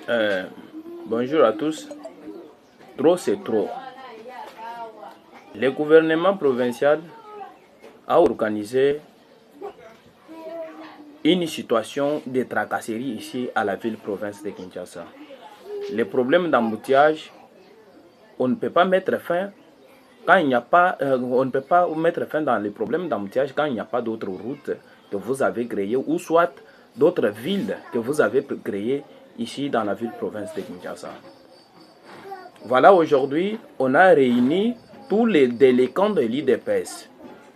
Euh, Bonjour à tous. Trop, c'est trop. Le gouvernement provincial a organisé une situation de tracasserie ici à la ville-province de Kinshasa. Les problèmes d'embouteillage, on ne peut pas mettre fin quand il n'y a pas, on ne peut pas mettre fin dans les problèmes d'embouteillage quand il n'y a pas d'autres routes que vous avez créées ou soit d'autres villes que vous avez créées ici dans la ville-province de Kinshasa. Voilà, aujourd'hui, on a réuni tous les délinquants de l'IDPS,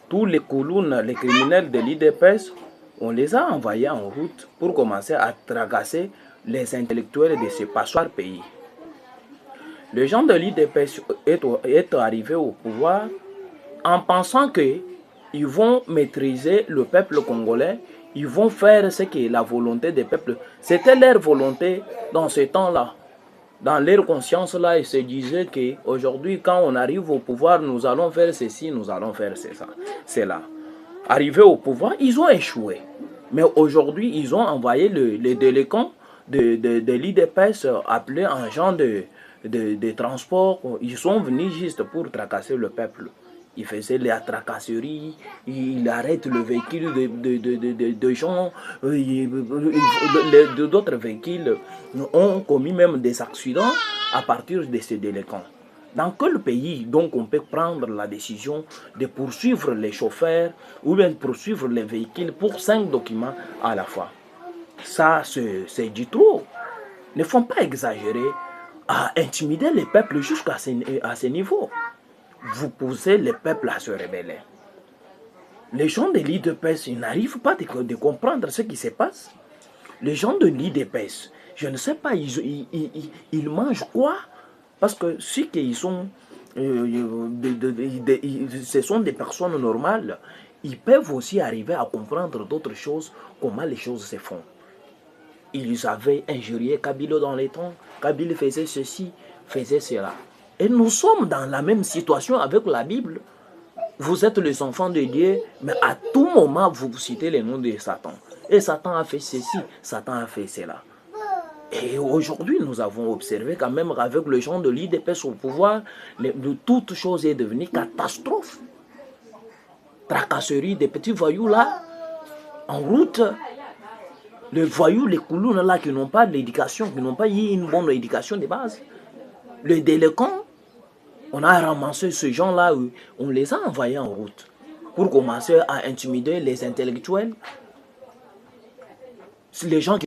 tous les Koulounes, les criminels de l'IDPS, on les a envoyés en route pour commencer à tracasser les intellectuels de ce passoire pays. Les gens de l'IDPS est arrivé au pouvoir en pensant qu'ils vont maîtriser le peuple congolais, ils vont faire ce qui est la volonté des peuples. C'était leur volonté dans ce temps-là. Dans leur conscience là, ils se disaient qu'aujourd'hui, quand on arrive au pouvoir, nous allons faire ceci, nous allons faire c'est là. Arrivés au pouvoir, ils ont échoué. Mais aujourd'hui, ils ont envoyé les délinquants de l'IDPS appelés en gens de transport. Ils sont venus juste pour tracasser le peuple. Ils faisaient la tracasserie, ils arrêtent le véhicule de gens, d'autres véhicules ont commis même des accidents à partir de ces délinquants. Dans quel pays donc on peut prendre la décision de poursuivre les chauffeurs ou bien poursuivre les véhicules pour 5 documents à la fois? Ça, c'est du trop. Ne faut pas exagérer à intimider les peuples jusqu'à ce niveau. Vous poussez les peuples à se rebeller. Les gens de l'IDPS, ils n'arrivent pas de comprendre ce qui se passe. Les gens de l'IDPS, je ne sais pas, ils mangent quoi? Parce que ceux qui sont, ce sont des personnes normales, ils peuvent aussi arriver à comprendre d'autres choses, comment les choses se font. Ils avaient injurié Kabila dans les temps, Kabila faisait ceci, faisait cela. Et nous sommes dans la même situation avec la Bible. Vous êtes les enfants de Dieu, mais à tout moment, vous citez les noms de Satan. Et Satan a fait ceci, Satan a fait cela. Et aujourd'hui, nous avons observé quand même qu'avec le gens de l'IDPS au pouvoir, toute chose est devenue catastrophe. Tracasserie des petits voyous là, en route. Les voyous, les Koulounes là qui n'ont pas d'éducation, qui n'ont pas eu une bonne éducation de base. Les délinquants, on a ramassé ces gens-là, on les a envoyés en route pour commencer à intimider les intellectuels, les gens qui